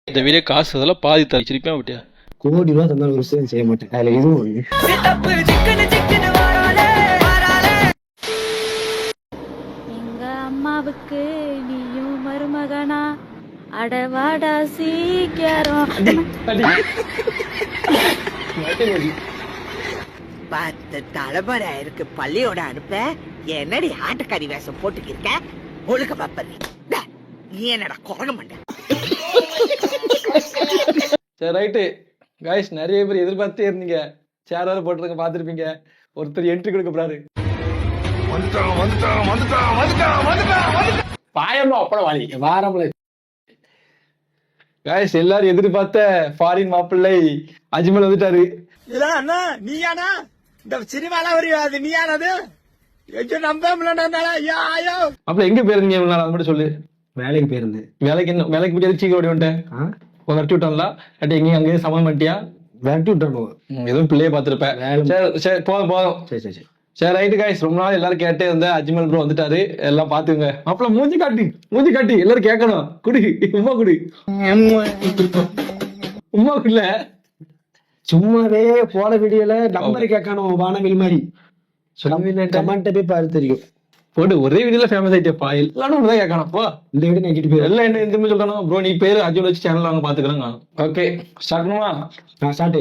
இந்த வீடியோ காசு அதெல்லாம் பாதி தரிச்சிருப்பேன் விட்டியா. கோடி ரூபா தந்தாலும் ஒரு விஷயம் செய்ய மாட்டேன். அதுல இதுவும் எங்க அம்மாவுக்கு நீயும் மருமகனா அடவாடா சீக்கிரம். பத்து தலைமுறை இருக்கு பள்ளியோட அனுப்ப என்னடி ஆட்டுக்கறி வேஷம் போட்டுக்கிருக்க ஒழுக்க பாப்பறி நீ என்னடா குரங்க மாட்ட. சரி ரைட்டு காய்ஸ், நிறைய பேர் எதிர்பார்த்தே இருந்தீங்க. சேர் வேற போட்டுருங்க, பார்த்துருப்பீங்க. ஒருத்தர் என்ட்ரி கொடுக்க போறாரு. பாயமா அப்பட வாலி வாரம்ல. காய்ஸ், எல்லாரும் எதிர்பார்த்த ஃபாரின் மாப்பிள்ளை அஜ்மல் வந்துட்டாரு. அண்ணா நீயானா இந்த சினிமால வருது நீயானது நம்ப மாப்பிள்ள எங்க போயிருந்தீங்க இவ்வளவு நாள்? அது மட்டும் சொல்லு. வேலைக்கு போயிருந்தேன். வேலைக்கு என்ன வேலைக்கு போய் சீக்கிரம் ஓடி வந்துட்டேன். விரட்டி விட்டாங்களா? அட்டி எங்கேயும் அங்கேயும் சமம் பண்ணிட்டியா? விரட்டி விட்டோம். எதுவும் பிள்ளையே பார்த்துருப்பேன். சரி சரி போதும் போதும். சரி சரி சரி ரைட்டு காய்ஸ், ரொம்ப நாள் எல்லாரும் கேட்டே இருந்தேன். அஜ்மல் ப்ரோ வந்துட்டாரு, எல்லாம் பாத்துங்க. மாப்பிள்ள மூஞ்சி காட்டி எல்லாரும் கேட்கணும். குடி உமா குடி உமா குடில சும்மாவே போன வீடியோல நம்பர் கேட்கணும். வானவில் மாதிரி கமெண்ட்ட போய் பாரு தெரியும். போட்டு ஒரே வீடியோல ஃபேமஸ் ஆயிட்டேப்பா. எல்லாரும் தான் கேட்கணும். போ இந்த வீடியோ நெகிட்டு போயிரு. எல்லாம் என்ன எதுவுமே சொல்றணும். ப்ரோ நீ பேரு அஜ்மல் வச்சு சேனல் அவங்க பாத்துக்கிறாங்க. ஓகே ஸ்டார்ட் பண்ணுவா. ஸ்டார்ட்.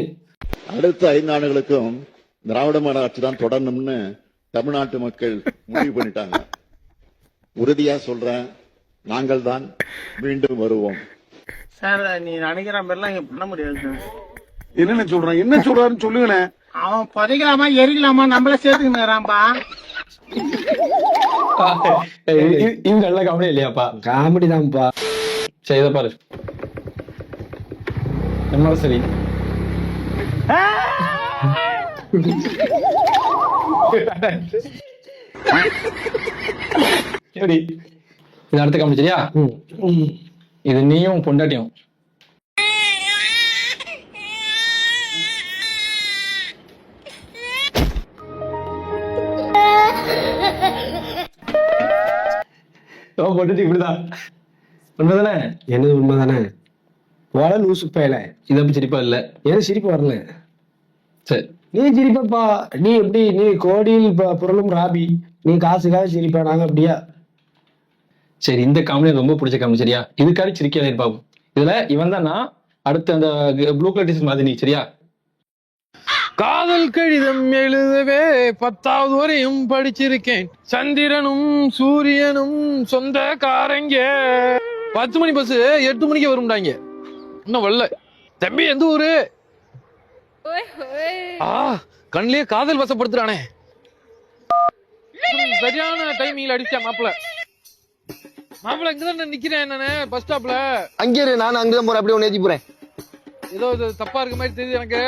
அடுத்த 5 ஆண்டுகளுக்கும் திராவிட மாடல் ஆட்சி தான் தொடரணும்னு தமிழ்நாட்டு மக்கள் முடிவு பண்ணிட்டாங்க. உறுதியா சொல்றேன், நாங்கள் தான் மீண்டும் வருவோம். சார் நீ நினைக்கிற மாதிரிலாம் இங்க பண்ண முடியாது சார். என்ன சொல்றேன், என்ன சொல்றாருன்னு சொல்லுங்களேன். அவன் புதைக்கலாமா எரிக்கலாமா நம்மள சேர்த்துக்கிறான்பா. இவங்க எல்லாம் காமெடி இல்லையாப்பா? காமெடி தான்ப்பா. சரி இதை பாரு. நம்ம சரி எப்படி இது அடுத்த காமெடி சரியா? இது நீயும் பொண்டாட்டியும். பொண்டாட்டி இப்படிதான் உண்மைதானே? என்னது உண்மைதானே? போல லூசு பயல. இது அப்படி சிரிப்பா இல்ல? ஏன் சிரிப்பு வரல? சரி நீ சிரிப்பப்பா. நீ எப்படி? நீ கோடியில் பொருளும் ராபி. நீ காசுக்காக சிரிப்பா, நாங்க அப்படியா? சரி இந்த காமெடி ரொம்ப பிடிச்ச காமெடி சரியா? இதுக்காக சிரிக்கல பாப்போம். இதுல இவன் தான் நான் அடுத்த அந்த ப்ளூ கலர் டிஷர்ட் மாதிரி. சரியா? காதல் கடிதம் எழுதவே 10வது வரையும் படிச்சிருக்கேன். சந்திரனும் சூரியனும் சொந்தக்காரங்க. 10 மணி பஸ் 8 மணிக்கு வரும்டாங்க. இன்னும் வரல. தம்பி எந்த ஊரு? கண்ணிலே காதல் வசப்படுத்துறானே. சரியான டைமிங்ல அடிச்சா மாப்பிள்ள. மாப்பிள்ள இங்கதான் நிக்கிறேன் நானு பஸ் ஸ்டாப்ல. அங்கே இரு, நான் அங்கதான் போறேன். அப்படியே ஏத்தி போறேன். ஏதோ தப்பா இருக்க மாதிரி தெரியுது எனக்கு.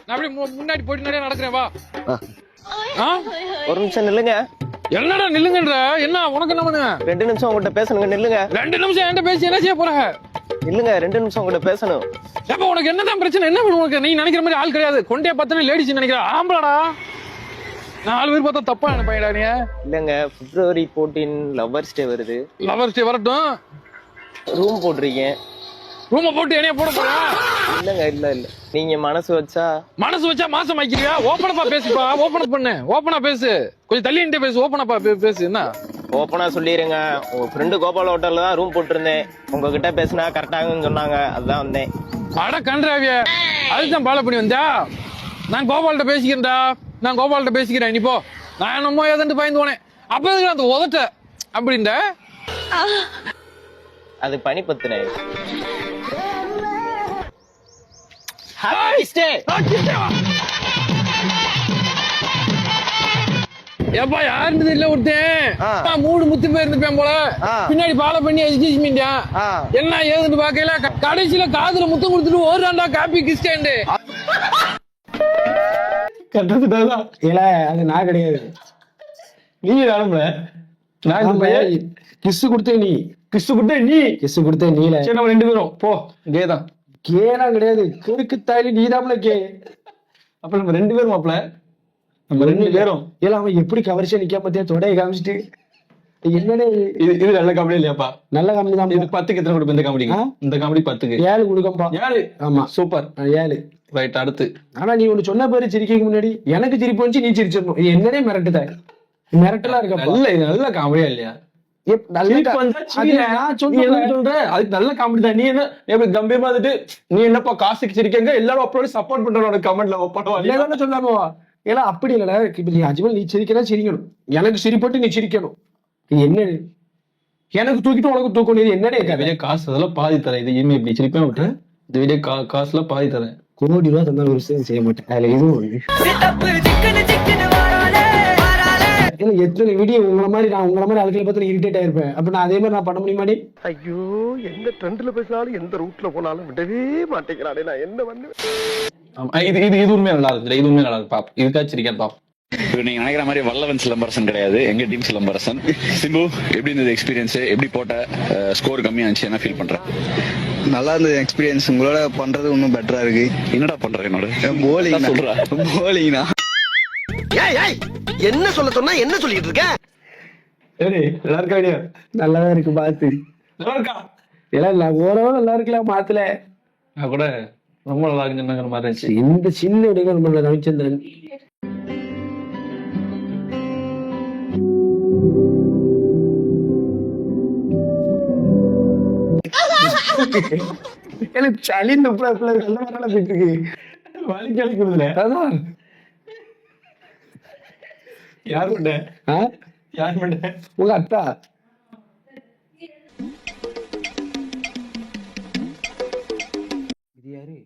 நான் அப்படியே முன்னாடி போயிட்டு நிறைய நடக்கிறேன். வா. ஒரு நிமிஷம் நில்லுங்க. என்னடா நில்லுங்கன்ற? என்ன உனக்கு என்ன பண்ண? 2 நிமிஷம் உங்ககிட்ட பேசணுங்க. நில்லுங்க. 2 நிமிஷம் என்கிட்ட பேசி என்ன செய்ய போறாங்க? நில்லுங்க, 2 நிமிஷம் உங்ககிட்ட பேசணும். எப்ப உனக்கு என்னதான் பிரச்சனை? என்ன பண்ணு உனக்கு? நீ நினைக்கிற மாதிரி ஆள் கிடையாது. கொண்டே பார்த்தா லேடிஸ் நினைக்கிற ஆம்பளடா. 4 பேர் பார்த்தா தப்பா நினைப்பாங்கடா நீ. இல்லங்க, February 14 லவர்ஸ் டே வருது. லவர்ஸ் டே வரட்டும். ரூம் போட்டுருக்கேன். ரூம போட்டு என்னைய போட போறா? இல்லங்க, இல்ல இல்ல, நீங்க மனசு வச்சா மாசம் ஆக்கிறியா? ஓப்பனப்பா பேசுப்பா. ஓப்பன் பண்ணு. ஓப்பனா பேசு. கொஞ்சம் தள்ளி நின்று பேசு. ஓப்பனப்பா பேசு. என்ன ஓப்பனா சொல்லிருங்க. உங்க ஃப்ரெண்டு கோபால் ஹோட்டல்ல தான் ரூம் போட்டிருந்தேன். உங்ககிட்ட பேசினா கரெக்டாகுன்னு சொன்னாங்க, அதுதான் வந்தேன். அட கன்றாவிய, அதுதான் பால பண்ணி வந்தா? நான் கோபால்கிட்ட பேசிக்கிறேன்டா. நான் கோபால்கிட்ட பேசிக்கிறேன். நீ போ. நான் என்னமோ ஏதாண்டு பயந்து போனேன். அப்ப எதுக்கு அந்த உதட்ட அப்படின்ற? அது பனி பத்துனே. ஏப்பா யாருன்னு தெரியல ஒருத்தன் மூடு முத்து போயிருந்துப்பேன் போல. பின்னாடி பால பண்ணி என்ன ஏதுன்னு பாக்கல. கடைசியில காதுல முத்தம் கொடுத்துட்டு ஓடுறான்டா காப்பி கிஸ்டேண்டு. இல்ல அது நான் கிடையாது. நீ நானும்ல. நான் கிஸ் கொடுத்தே நீ. கிஸ் கொடுத்தே நீ. கிஸ் கொடுத்தே நீல. சரி நம்ம 2 பேரும் போ. கேதான் கேனா கிடையாது. கிறுக்கு தாலி நீதாம்ல கே. அப்ப நம்ம 2 பேரும் மாப்ள. நம்ம 2 பேரும். ஏல அவன் எப்படி கவர்ச்சியா நிக்காம பத்தியா தொடைய காமிச்சிட்டு என்னடே இது நல்ல காமெடி இல்லையாப்பா? நல்ல காமெடி தான். இது 10க்கு எத்தனை கொடுப்ப இந்த காமெடிக்கு? இந்த காமெடி 10க்கு 7 கொடுக்கப்பா. 7. ஆமா சூப்பர். 7. ரைட், அடுத்து. ஆனா நீ ஒண்ணு சொன்ன பேரு சிரிக்கிறதுக்கு முன்னாடி எனக்கு சிரிப்பு வந்துச்சு, நீ சிரிச்சிடணும். இது என்னடே மிரட்டுத? மிரட்டலா இருக்கப்பா. நல்ல காமெடியா இல்லையா? நல்ல சிரிப்பு வந்தா சிரி. நீ என்ன சொல்ற? அதுக்கு நல்ல காமெடி தான். நீ என்ன எப்படி கம்பீரமா வந்துட்டு நீ என்னப்பா காசுக்கு சிரிக்கங்க எல்லாரும் அப்படி சப்போர்ட் பண்றவங்க கமெண்ட்ல பண்ணுவாங்க. என்ன சொல்லாமோ ஏன்னா அப்படி இல்லடா. இப்ப நீ அஜ்மல் நீ சிரிக்கிறா சிரிக்கணும், எனக்கு சிரிப்பட்டு நீ சிரிக்கணும். இது என்ன? எனக்கு தூக்கிட்டு உனக்கு தூக்கணும். இது என்னடே வீடியோ காசு அதெல்லாம் பாதி தரேன். இது இனிமே இப்படி சிரிப்பேன் விட்டு இந்த வீடியோ காசுல பாதி தரேன். கோடி ரூபா தந்தா ஒரு விஷயம் செய்ய மாட்டேன். அதுல இதுவும் எத்தனை வீடியோ உங்களை மாதிரி நான் உங்களை மாதிரி அதுக்குள்ள பார்த்து இரிட்டேட் ஆயிருப்பேன். அப்ப நான் அதே மாதிரி நான் பண்ண முடியுமாடி? ஐயோ, எந்த ட்ரெண்ட்ல பேசினாலும் எந்த ரூட்ல போனாலும் விடவே மாட்டேங்கிறானே, நான் என்ன பண்ணுவேன்? இது உண்மையா நல்லா இருக்கு. இது உண்மையா நல்லா இருக்கு. பாப் இதுக்காச்சும் இருக்கேன் பாப். நீங்க நினைக்கிற மாதிரி வல்லவன் சிலம்பரசன் கிடையாது, எங்க டீம் சிலம்பரசன். சிம்பு, எப்படி இருந்தது எக்ஸ்பீரியன்ஸ்? எப்படி போட்ட? ஸ்கோர் கம்மியா இருந்துச்சு, என்ன ஃபீல் பண்ற? நல்லா இருந்தது எக்ஸ்பீரியன்ஸ். உங்களோட பண்றது இன்னும் பெட்டரா இருக்கு. என்னடா பண்ற? என்னோட போலிங் சொல்றா. போலிங்னா என்ன சொல்ல சொன்னா என்ன சொல்லிட்டு இருக்க? நல்லா இருக்கா? ஐடியா நல்லாதான் இருக்கு. பாத்து நல்லா இருக்கா? எல்லாம் ஓரளவு நல்லா இருக்கலாம். மாத்துல நான் கூட ரொம்ப நல்லா இருக்குங்கிற மாதிரி இருந்துச்சு. இந்த சின்ன இடைகள் நம்மள ரவிச்சந்திரன் எனக்கு சளி இந்த போயிட்டு வலி கழிக்குதுல. அதான் யார் பண்ண? யார் பண்ண? உங்க அத்தா. இது யாரு?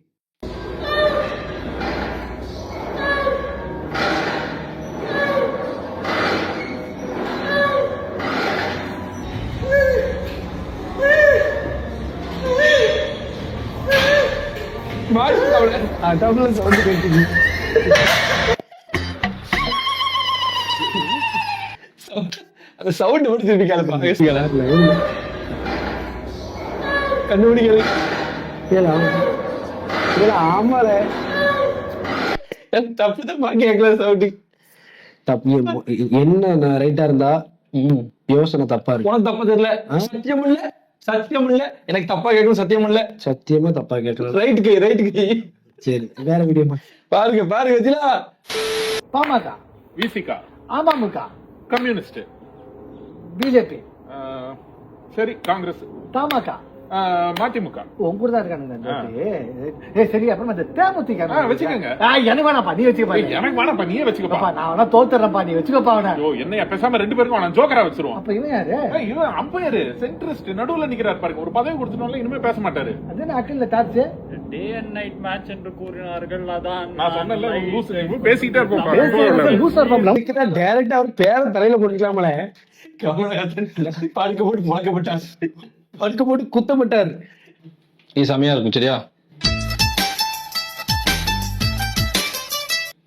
டபுள சவுண்ட் கேட்டுது. அந்த சவுண்ட் மட்டும் திருப்பி கேளப்பா. கண்டுபிடிக்கிறது ஆமால தப்பு தப்பா கேட்கல சவுண்ட். தப்பு என்ன ரைட்டா இருந்தா யோசனை தப்பா இருக்கு. உனக்கு தப்பா தெரியல. சத்தியம் இல்ல, சத்தியம் இல்ல. எனக்கு தப்பா கேட்கணும். சத்தியம் இல்ல. சத்தியமா தப்பா கேட்கல. ரைட்டுக்கு. சரி, வேற வீடியோ பாருங்க வச்சுலா. பாமக, விசிகா, அமமுக, கம்யூனிஸ்ட், பிஜேபி, சரி காங்கிரஸ், தமாக, மதிமுக. உங்க கூட தான் இருக்கானுங்க. சரி, அப்புறம் இந்த தேமுதிக வச்சுக்கோங்க. எனக்கு வேணாப்பா, நீ வச்சுக்கப்பா. எனக்கு வேணாப்பா, நீயே வச்சுக்கப்பா. நான் வேணா தோத்துறேன்ப்பா, நீ வச்சுக்கப்பா. என்னையா பேசாம 2 பேருக்கும் நான் ஜோக்கரா வச்சிருவோம். அப்ப இவன் யாரு? இவன் அம்பையர், சென்ட்ரிஸ்ட், நடுவுல நிக்கிறார் பாருங்க. ஒரு பதவி கொடுத்துட்டோம்ல, இனிமே பேச மாட்டாரு. அது அக்கல்ல torch day and night match என்று கூறினார்கள். அதான் நான் சொன்னல, பேசிக்கிட்டே இருப்போம். டைரக்டா அவர் பேர தலையில போட்டுக்கலாமல. படுக்க போட்டு முழக்கப்பட்டார். படுக்க போட்டு குத்தப்பட்டார். இது செமையா இருக்கும். சரியா?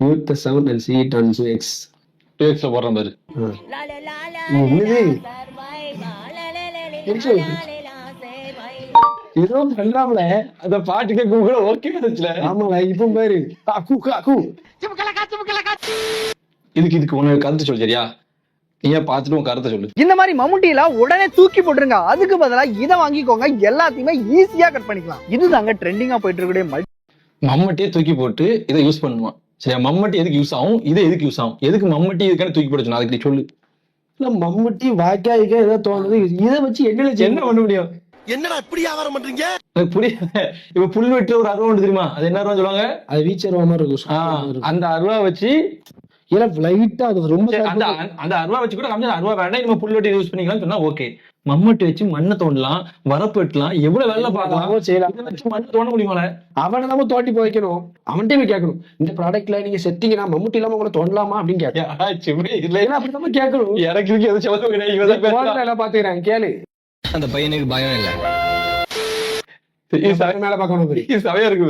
mute the sound and see it on 2x. 2x போடுறேன் பாரு. ஏதோ பண்றாமல அந்த பாட்டுக்கே கூகுள ஓகே வந்துச்சுல. ஆமால, இப்போ பாரு அக்கு இதுக்கு உனக்கு கருத்து சொல்லு. சரியா? நீங்க பாத்துட்டு உன் கருத்தை சொல்லு. இந்த மாதிரி மம்முட்டில உடனே தூக்கி போட்டுருங்க. அதுக்கு பதிலா இதை வாங்கிக்கோங்க. எல்லாத்தையுமே ஈஸியா கட் பண்ணிக்கலாம். இதுதாங்க ட்ரெண்டிங்கா போயிட்டு இருக்கக்கூடிய மம்மட்டியே தூக்கி போட்டு இதை யூஸ் பண்ணுவான். சரியா? மம்மட்டி எதுக்கு யூஸ் ஆகும், இதை எதுக்கு யூஸ் ஆகும், எதுக்கு மம்மட்டி இதுக்கான தூக்கி போட சொன்னா அதுக்கு நீ சொல்லு. மம்முட்டி வாய்க்காய்க்க ஏதோ தோணுது. இதை வச்சு என்ன பண்ண முடியும்? என்னடா இப்படி வியாபாரம் பண்றீங்க? எனக்கு புரியல. இப்ப புல் வெட்டு ஒரு அருவா ஒன்று தெரியுமா? அது என்ன அருவா சொல்லுவாங்க? அது வீச்சருவா மாதிரி இருக்கும். அந்த அருவா வச்சு லைட்டா அது ரொம்ப அந்த அருவா வச்சு கூட கம்மியா அருவா வேண்டாம், நம்ம புல் வெட்டி யூஸ் பண்ணிக்கலாம் சொன்னா ஓகே. மம்மட்டி வச்சு மண்ணை தோண்டலாம், வரப்பு வெட்டலாம், எவ்வளவு வேலை பார்க்கலாம் செய்யலாம். மண்ணை தோண்ட முடியுமா? அவனை நம்ம தோண்டி போய்க்கணும். அவன்கிட்ட போய் கேட்கணும், இந்த ப்ராடக்ட்ல நீங்க செட்டிங்கன்னா மம்முட்டி இல்லாம கூட தோண்டலாமா அப்படின்னு கேட்கணும். இல்லைன்னா அப்படி நம்ம கேட்கணும். எனக்கு எது செவல பாத்துக்கிறேன் கேளு. அந்த பையனுக்கு பயம் இல்ல. மேல பாக்கணும். சவையா இருக்கு.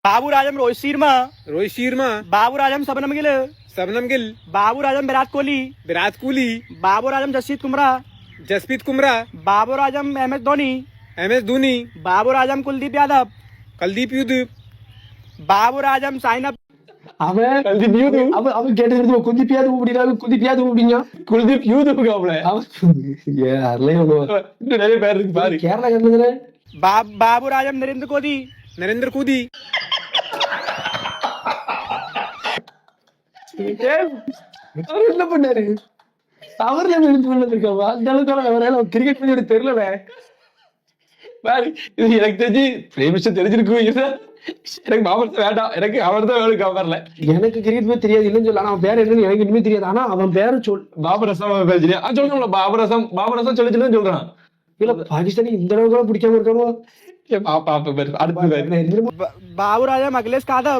बाबूर आजम रोहित शर्मा, बाबूर आजम शबनम गिल, बाबूर आजम विराट कोहली, बाबूर आजम जसप्रीत बुमराह, बाबूर आजम MS धोनी, बाबूर आजम कुलदीप यादव, बाबूर आजम साइन अप. அவன் அவன் கேட்டது குதிப்பியாது அப்படின்னா குதிப்பியாது அப்படிங்க குல்தீப் யூதுப் அவளை இன்னும் நிறைய பேர் இருக்கு பாரு. கேரளா கண்டதுல बाबू राजम नरेंद्र कोदी அவர் என்ன பண்ணாரு? அவர் இருக்காவா அந்த அளவுக்கு அவரால் கிரிக்கெட் பண்ணி தெரியல. பாரு இது எனக்கு தெரிஞ்சு பிரேமிஷம் தெரிஞ்சிருக்கும். எனக்கு பாபரசம் வேண்டாம், எனக்கு அவர் தான் வேணும் கவர்ல. எனக்கு கிரிக்கெட் பத்தி தெரியாது இல்லைன்னு சொல்லலாம். அவன் பேர் என்னன்னு எனக்கு இனிமே தெரியாது. ஆனா அவன் பேரை பாபரசம் பேசுறேன் சொல்றோம்ல, பாபரசம் சொல்லி சொல்றான். இல்ல பாகிஸ்தானி இந்த அளவுக்கு கூட பிடிக்காம இருக்கணும். बाबू राजम अखिलेश यादव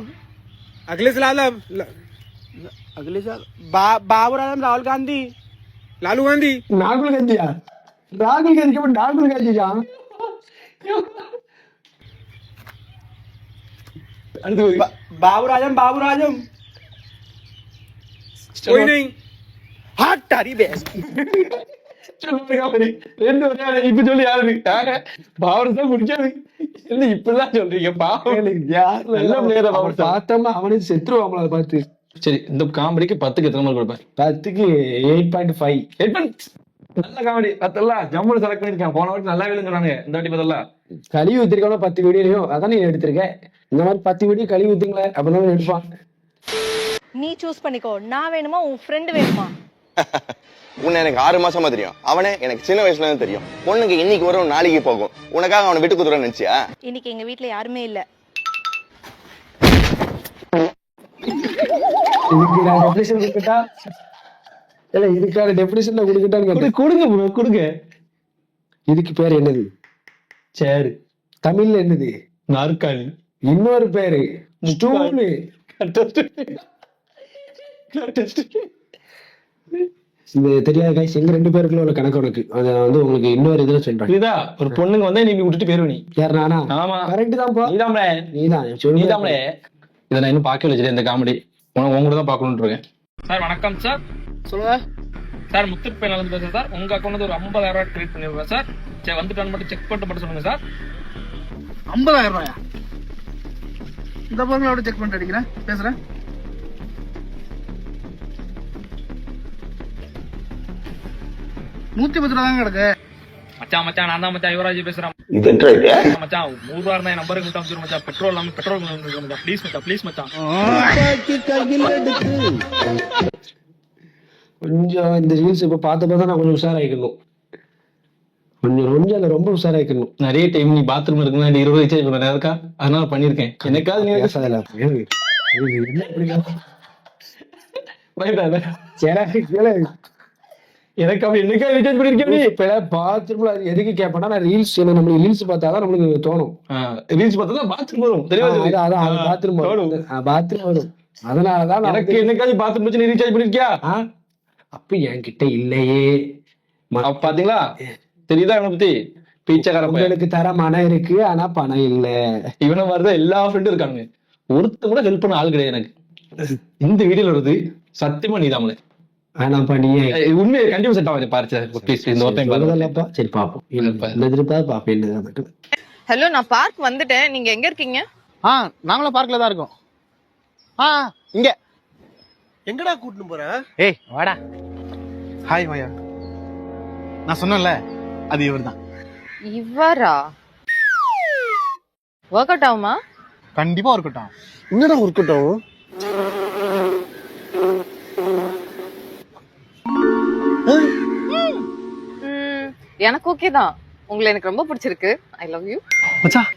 बाबू राजम राहुल गांधी लालू गांधी ராகுல் காந்தியா? ராகுல் காந்திக்கு ராகுல் காந்தியா? बाबू राजम कोई नहीं हाथ तारी बेस ரெண்டு இப்ப சொல்லி யாரு பாவரசம் பிடிக்காது இப்படிதான் சொல்றீங்க? பார்த்தோம்னா அவனுக்கு செத்துருவாங்களா அதை பார்த்து. சரி, இந்த காமெடிக்கு 10க்கு எத்தனை மார்க் கொடுப்பேன்? 10க்கு 8.5. நல்ல காமெடி பார்த்தலாம். ஜம்முன்னு செலக்ட் பண்ணிருக்கேன். போன வாட்டி நல்லா வேணும்னு சொன்னாங்க, இந்த வாட்டி பார்த்தலாம் கழுவி ஊத்திருக்கோம் 10 வீடியோலையும். அதான் நீ எடுத்திருக்கேன். இந்த மாதிரி 10 வீடியோ கழுவி ஊத்துங்களேன், அப்பதான் எடுப்பான். நீ சூஸ் பண்ணிக்கோ, நான் வேணுமா உன் ஃப்ரெண்ட் வேணுமா? உன்னை எனக்கு 6 மாசமா தெரியும், அவனே எனக்கு சின்ன வயசுல இருந்து தெரியும். பொண்ணுக்கு இன்னைக்கு வரும் நாளைக்கு போகும், உனக்காக அவனை விட்டு குதுறன்னு நினைச்சியா? இன்னைக்கு எங்க வீட்ல யாருமே இல்ல. இதுக்கு நான் டெபினிஷன் கொடுக்கட்டா? இல்ல இதுக்கான டெபினிஷன் கொடுக்கட்டான்னு கொடுங்க ப்ரோ, கொடுங்க. இதுக்கு பேர் என்னது? சேரு. தமிழ்ல என்னது? நாற்காலி. இன்னொரு பேரு ஸ்டூலு. இது தெரியாத கைஸ், எங்க 2 பேருக்குள்ள உள்ள கணக்கு உனக்கு. அதை வந்து உங்களுக்கு இன்னொரு இதுல சொல்றேன். இதா ஒரு பொண்ணுங்க வந்தா நீ விட்டுட்டு போயிருவ. நீ யார்? நானா? ஆமா கரெக்ட் தான். நீதாம்லே. இதை நான் இன்னும் பார்க்கவே வச்சிருக்கேன். இந்த காமெடி உங்க தான் பார்க்கணும்னு இருக்கேன். சார் வணக்கம் சார். சொல்லுங்க சார். முத்துக்கு பையன் வந்து பேசுறேன் சார். உங்க அக்கௌண்ட் ஒரு 50,000 ரூபாய் கிரெடிட் பண்ணிருக்கேன் சார். சரி வந்துட்டு மட்டும் செக் பண்ணிட்டு மட்டும் சொல்லுங்க சார். 50,000 ரூபாயா? இந்த பொருளோட செக் பண்ணிட்டு அடிக்கிறேன், பேசுறேன். 110 ரூபா தான் கிடக்கு. மச்சான் நான் தான் மச்சான் யுவராஜ் பேசுறேன். மச்சான் 100 ரூபா இருந்தா என் நம்பருக்கு விட்டு அனுப்பிச்சு மச்சான். பெட்ரோல் இல்லாம பெட்ரோல் மச்சான். ப்ளீஸ் மச்சான். கொஞ்சம் இந்த ரீல்ஸ் இப்ப பார்த்த நான் கொஞ்சம் உஷாராயிக்கணும். கொஞ்சம் ரொம்ப உஷாராயிக்கணும். நிறைய டைம் நீ பாத்ரூம் இருக்குன்னா 20 ரீசார்ஜ் பண்ண நேரக்கா, அதனால பண்ணிருக்கேன். எனக்காவது நீ எனக்கு அப்படி என்னைக்கா ரீசார்ஜ் பண்ணிருக்கேன். பாத்ரூம்ல எதுக்கு கேட்பேன்னா, நான் ரீல்ஸ் நம்மளுக்கு ரீல்ஸ் பார்த்தாதான் நம்மளுக்கு தோணும். ரீல்ஸ் பார்த்தா பாத்ரூம் வரும். பாத்ரூம் வரும். அதனாலதான் எனக்கு என்னைக்காவது பாத்ரூம் வச்சு நீ ரீசார்ஜ் பண்ணிருக்கியா? அப்ப என்கிட்ட இல்லையே. பாத்தீங்களா? தெரியுதா இவனை பத்தி? உங்களுக்கு தர மனம் இருக்கு, ஆனா பணம் இல்ல. இவனை மாதிரிதான் எல்லா ஃப்ரெண்டும் இருக்கானுங்க. ஒருத்த கூட ஹெல்ப் பண்ண ஆள் கிடையாது எனக்கு. இந்த வீடியோல வருது சத்தியமா நீதாமலே. உண்மையை கண்டிப்பா செட் ஆகுது. பாரு சரி பாப்போம். ஹலோ, நான் பார்க் வந்துட்டேன். நீங்க எங்க இருக்கீங்க? நாங்களும் பார்க்ல தான் இருக்கோம். இங்க எங்கடா கூட்டிட்டு போற? ஏய் வாடா. ஹாய் மாயா. நான் சொன்னேன்ல, அது இவர்தான். இவரா? ஒர்க் அவுட் ஆகுமா? கண்டிப்பா ஒர்க் அவுட் ஆகும். என்னடா ஒர்க் அவுட் ஆகும்? எனக்கு ஓகே தான். உங்களை எனக்கு ரொம்ப பிடிச்சிருக்கு. I love you. மச்சான்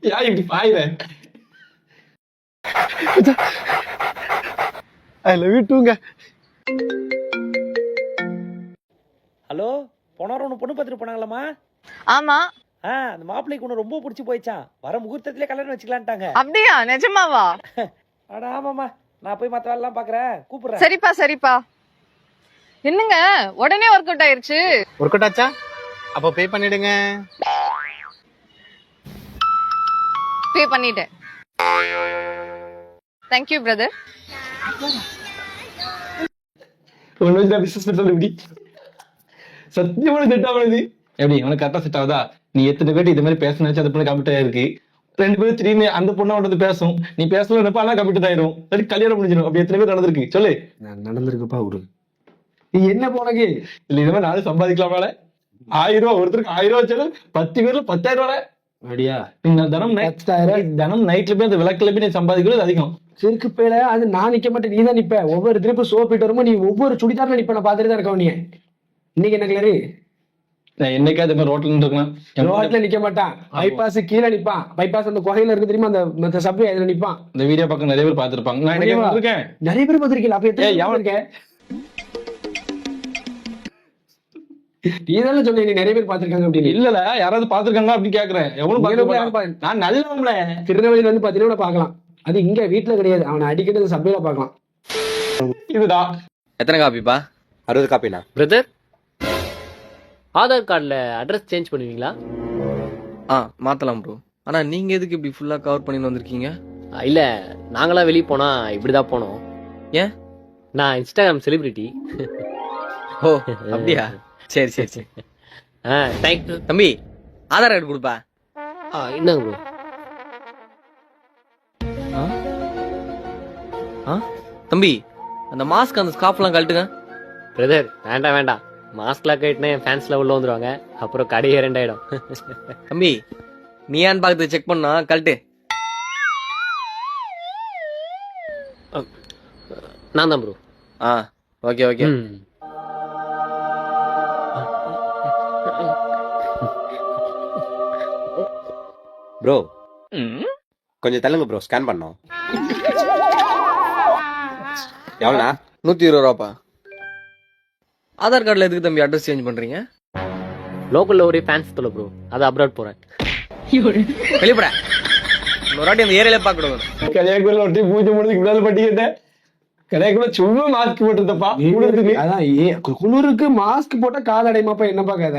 யா இப்படி பாயிரே. ஐ லவ் யூ டூங்க. ஹலோ, போன வாரம் பொண்ணு பார்த்துட்டு போனாங்களாமா? ஆமா. அந்த மாப்பிள்ளைக்கு ஒண்ணு ரொம்ப பிடிச்சி போயிச்சான். வர முகூர்த்தத்திலே கல்யாணம் வச்சுக்கலான்ட்டாங்க. அப்படியா? நிஜமாவா? அட ஆமாமா. நான் போய் மத்த வேலை எல்லாம் பாக்குறேன், கூப்பிடுறேன். சரிப்பா. என்னங்க உடனே ஒர்க் அவுட் ஆயிருச்சு? ஒர்க் அவுட் ஆச்சா? அப்ப பே பண்ணிடுங்க. பே பண்ணிட்டேன். Thank you brother. சத்தியமான செட் ஆகுது. எப்படி உனக்கு கரெக்டா செட் ஆகுதா? நீ எத்தனை பேர் இது மாதிரி பேசினாச்சு அது பண்ண கம்ப்யூட்டர் இருக்கு. 2 பேரும் திடீர்னு அந்த பொண்ணை வந்து பேசும், நீ பேசல நினைப்பா, ஆனா கமிட்டட் ஆயிரும், சரி கல்யாணம் முடிஞ்சிடும். அப்படி எத்தனை பேர் நடந்திருக்கு சொல்லு. நடந்திருக்குப்பா விடு. நீ என்ன போனக்கு இல்ல இந்த மாதிரி நானும் சம்பாதிக்கலாமால? 1000 ரூபா ஒருத்தருக்கு 1000 ரூபா வச்சாலும் 10 பேர்ல 10,000 ரூபாய். அப்படியா? நீங்க தினம் நைட்ல போய் அந்த விளக்குல போய் நீ சம்பாதிக்கிறது அதிகம். சிறுக்கு பேல அது நான் நிக்க மாட்டேன், நீ தான் நிப்ப. ஒவ்வொரு திருப்பு சோப் போயிட்டு வரும்போது நீ ஒவ்வொரு சுடிதாரில் நிப்ப, நான் பார்த்துட்டு தான் இருக்கவன். நீ இன்னைக்கு என்ன கிளறு? நான் என்னைக்காவது மாதிரி ரோட்ல இருக்கலாம், ரோட்ல நிக்க மாட்டான், பைபாஸ் கீழே நிப்பான். பைபாஸ் அந்த குகையில இருக்கு தெரியுமா, அந்த சப்வே அதுல நிப்பான். இந்த வீடியோ பக்கம் நிறைய பேர் பார்த்திருப்பாங்க. நான் என்ன இருக்கேன், நிறைய பேர் பார்த்திருக்கீங்களா? அப்ப எத்தனை இருக்கேன்? நீதானே சொன்ன நீ நிறைய பேர் பார்த்திருக்காங்க அப்படின்னு. இல்லல, யாராவது பார்த்திருக்காங்க அப்படின்னு கேக்குறேன். எவனும் பார்க்க, நான் நல்லவங்கள. திருநெல்வேலியில வந்து பாத்தீங்கன்னா பாக்கலாம், அது இங்க வீட்டுல கிடையாது, அவனை அடிக்கடி சபையில பாக்கலாம். இதுடா எத்தனை காப்பிப்பா? 60 காப்பிண்ணா. பிரதர், ஆதார் கார்டில் அட்ரஸ் சேஞ்ச் பண்ணுவீங்களா? மாத்தலாம் ப்ரோ. ஆனா நீங்க எதுக்கு இப்படி ஃபுல்லா கவர் பண்ணி வந்திருக்கீங்க? இல்லை, நாங்களாம் வெளியே போனால் இப்படி தான் போனோம். ஏன்? நான் இன்ஸ்டாகிராம் செலிபிரிட்டி. ஓ அப்படியா? சரி சரி சரி. தேங்க்யூ. தம்பி ஆதார் கார்டு கொடுப்பா. என்னங்க ப்ரோ? தம்பி அந்த மாஸ்க் அந்த ஸ்கார்ஃப்லாம் கழட்டுங்க. பிரதர் வேண்டாம் வேண்டாம், மாஸ்க்லாம் கட்டினா என் ஃபேன்ஸ்லாம் உள்ள வந்துருவாங்க, அப்புறம் கடையே 2 ஆயிடும். தம்பி நீயான்னு பார்த்து செக் பண்ணா கழட்டு. நான் தான் ப்ரோ. Okay okay. ப்ரோ கொஞ்சம் தள்ளுங்க ப்ரோ, ஸ்கேன் பண்ணோம். எவ்வளோண்ணா? 120 ரூபாப்பா. ஆதார் கார்டில் எதுக்கு தம்பி அட்ரஸ் சேஞ்ச் பண்றீங்க? லோக்கல்ல ஒரே ஃபேன்ஸ் தொலை ப்ரோ, அது அப்ராட் போறேன். வெளிப்பட ஒரு வாட்டி அந்த ஏரியால பார்க்கணும். கல்யாணக்குள்ள ஒட்டி பூஜை முடிஞ்சதுக்கு முன்னால பட்டிக்கிட்டேன். கல்யாணக்குள்ள சும்மா மாஸ்க் போட்டுருந்தப்பா. அதான் குளிருக்கு மாஸ்க் போட்டா கால் அடைமாப்பா, என்ன பாக்காத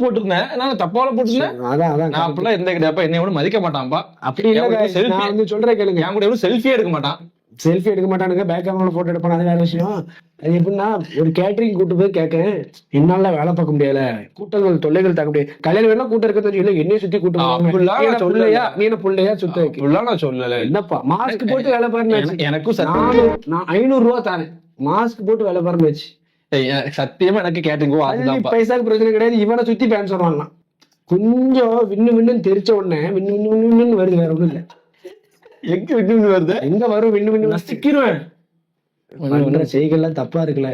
போட்டிருந்தேன். நான் தப்பால போட்டிருந்தேன். அதான் நான் அப்படிலாம் எந்த கிடையாப்பா, என்னை எவனும் மதிக்க மாட்டான்ப்பா. அப்படி இல்ல, நான் வந்து சொல்றேன் கேளுங்க. என் கூட எவனும் செல்ஃபியே எடுக்க மாட்டான். செல்ஃபி எடுக்க மாட்டானுங்க, பேக் கேமரா போட்டோ எடுப்பான், அது வேற விஷயம். அது எப்படின்னா, ஒரு கேட்டரிங் கூட்டு போய் கேட்கேன், என்னால வேலை பார்க்க முடியல, கூட்டங்கள் தொல்லைகள் தாக்க முடியாது. கல்யாணம் வேணா கூட்டம் இருக்கிறது இல்லை, என்னைய சுத்தி கூட்டம் நீ புள்ளையா சுத்த நான் சொல்லல. என்னப்பா மாஸ்க் போட்டு வேலை பாருங்க. எனக்கும் நான் 500 ரூபா தரேன், மாஸ்க் போட்டு வேலை பாருங்க வச்சு. சத்தியமா எனக்கு கேட்டரிங் பைசாக்கு பிரச்சனை கிடையாது. இவனை சுத்தி பேன் சொல்லுவாங்க, கொஞ்சம் விண்ணு விண்ணுன்னு தெரிச்ச உடனே விண்ணு வருது, வேற ஒண்ணும் இல்லை. எங்க விண்ணு வருது, எங்க வரும் விண்ணு விண்ணு நசிக்கிடுவேன். செய்கள்லாம் தப்பா இருக்குல்ல.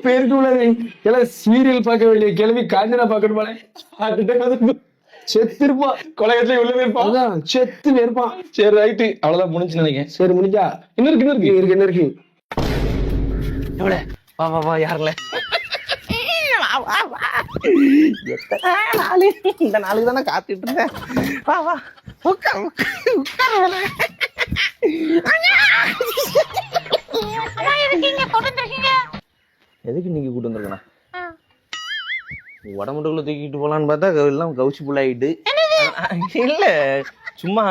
பேருக்கு உள்ளது எல்லாம் சீரியல் பார்க்க வேண்டிய கிளம்பி காஞ்சனா பார்க்கணும் போல. செத்துருப்பா, கொலைகத்துல உள்ள இருப்பான், செத்து இருப்பான். சரி ரைட்டு, அவ்வளவுதான் முடிஞ்சு நினைக்கிறேன். சரி முடிஞ்சா இன்னும் இருக்கு. வா வா வா, யாருல இந்த நாளுக்கு தானே காத்துட்டு இருந்தேன். வா வா உட்கார் உட்கார். எதுக்கு நீங்க கூட்டு வந்துருக்கா? உடம்புக்குள்ள தூக்கிட்டு போலான்னு பார்த்தா எல்லாம் கவுச்சி புள்ளாயிட்டு. இல்ல சும்மா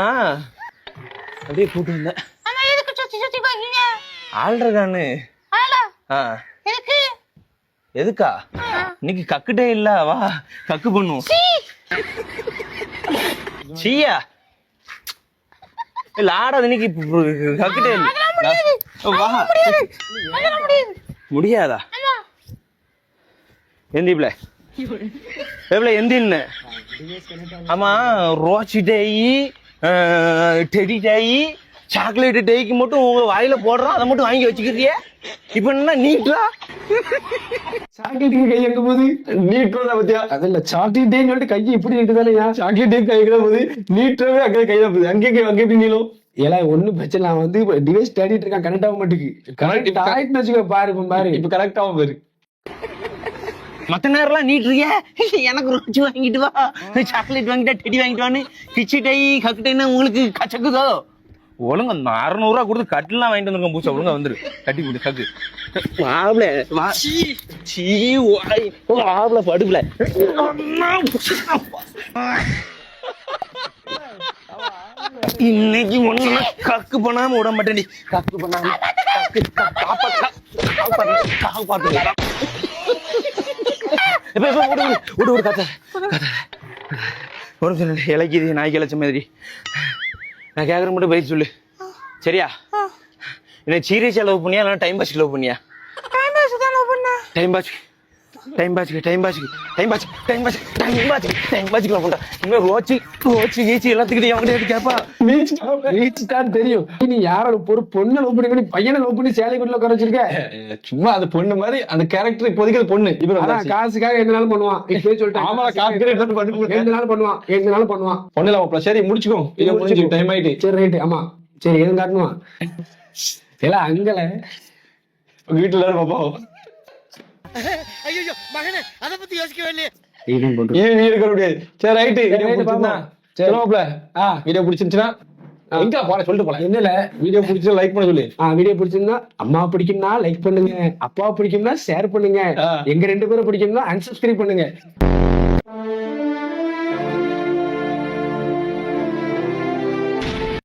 அப்படியே கூட்டு வந்தேன். ஆள்றகானு எதுக்கா? இன்னைக்கு கக்குட்டே இல்ல, வா கக்கு பண்ணும். சீயா இல்ல ஆடாது, இன்னைக்கு கக்குட்டே இல்ல. வா முடியாதா? எந்திப்ல எந்தின்னு. ஆமா ரோச்சி டேயி, டெடி டேயி, சாக்லேட் டேய்க்கு மட்டும் உங்க வாயில போடுறோம், அதை மட்டும் வாங்கி வச்சுக்கிறிய. இப்ப என்ன நீட்டா சாக்லேட்டுக்கு கை எங்க போகுது? நீட்டுறதா பத்தியா? அதில்ல சாக்லேட் டேன்னு சொல்லிட்டு கையை இப்படி நீட்டுதானே. சாக்லேட் டே கைக்கு தான் போகுது, நீட்டவே அங்கே கையில போகுது. அங்கே எப்படி நீளும்? எல்லாம் ஒண்ணும் பிரச்சனை. நான் வந்து டிவைஸ் தேடிட்டு இருக்கான், கனெக்ட் ஆக மாட்டேங்குது. கனெக்ட் ஆயிட்டுன்னு வச்சுக்க பாரு. இப்ப பாரு, இப்ப கனெக்ட் ஆகும் பாரு. மத்த நேரம்லாம் நீட்டுறிய, எனக்கு ரோச்சி வாங்கிட்டு வா, சாக்லேட் வாங்கிட்டா, டெடி வாங்கிட்டு வான்னு கிச்சி டை கக்கு டைன்னா உங்களுக்கு கச்சக்குதோ? ஒழுங்க 600 ரூபா கொடுத்து கட்டுலாம் வாங்கிட்டு வந்துருக்கோம். பூசா ஒழுங்கா வந்துரு, கட்டி கொடு கக்கு. வாப்ல வா, சீ வாப்ல படுப்புல. இன்னைக்கு ஒண்ணு கக்கு பண்ணாம விட மாட்டேன்டி. கக்கு பண்ணாம காப்பாத்து. விடு கத்த ஒரு நிமிஷம் இலக்கிது நாய்க்கு இழைச்ச மாதிரி. நான் கேட்குற மட்டும் பதில் சொல்லு சரியா? என்ன சீரியஸா லவ் பண்ணியா இல்லைன்னா டைம் பாஸ்க்கு லவ் பண்ணியா? டைம் பாஸ்க்கு லவ் பண்ணா. இன்னும் ரோச்சு கீச்சு எல்லாத்துக்கிட்டையும் அவங்ககிட்ட கேட்பா. நீச்சுதான் தெரியும். நீ யாரோட ஒரு பொண்ணை லவ் பண்ணி பையனை லவ் பண்ணி சேலை வீட்டுல உட்கார வச்சிருக்க. சும்மா அது பொண்ணு மாதிரி அந்த கேரக்டர் இப்போதைக்கு அது பொண்ணு. அதான் காசுக்காக எந்த நாளும் பண்ணுவான். சொல்லிட்டேன். ஆமா காசு எந்த நாளும் பண்ணுவான். பொண்ணுல அவன் சரி முடிச்சுக்கோ. இதை முடிஞ்சு டைம் ஆயிட்டு. சரி ரைட்டு. ஆமா சரி எதுவும் காட்டணுமா? இல்ல அங்கல வீட்டுல எல்லாரும் பாப்போம். ஐயோ மகனே அத பத்தி யோசிக்கவே இல்லையே. இருக்க முடியாது. சரி ரைட்டு. வீடியோ பிடிச்சிருந்துச்சுன்னா எங்க போன சொல்லிட்டு போலாம். என்னல வீடியோ பிடிச்சா லைக் பண்ண சொல்லு. வீடியோ பிடிச்சிருந்தா அம்மா பிடிக்கும்னா லைக் பண்ணுங்க, அப்பா பிடிக்கும்னா ஷேர் பண்ணுங்க, எங்க 2 பேரும் பிடிக்கும்னா அன்சப்ஸ்கிரைப் பண்ணுங்க.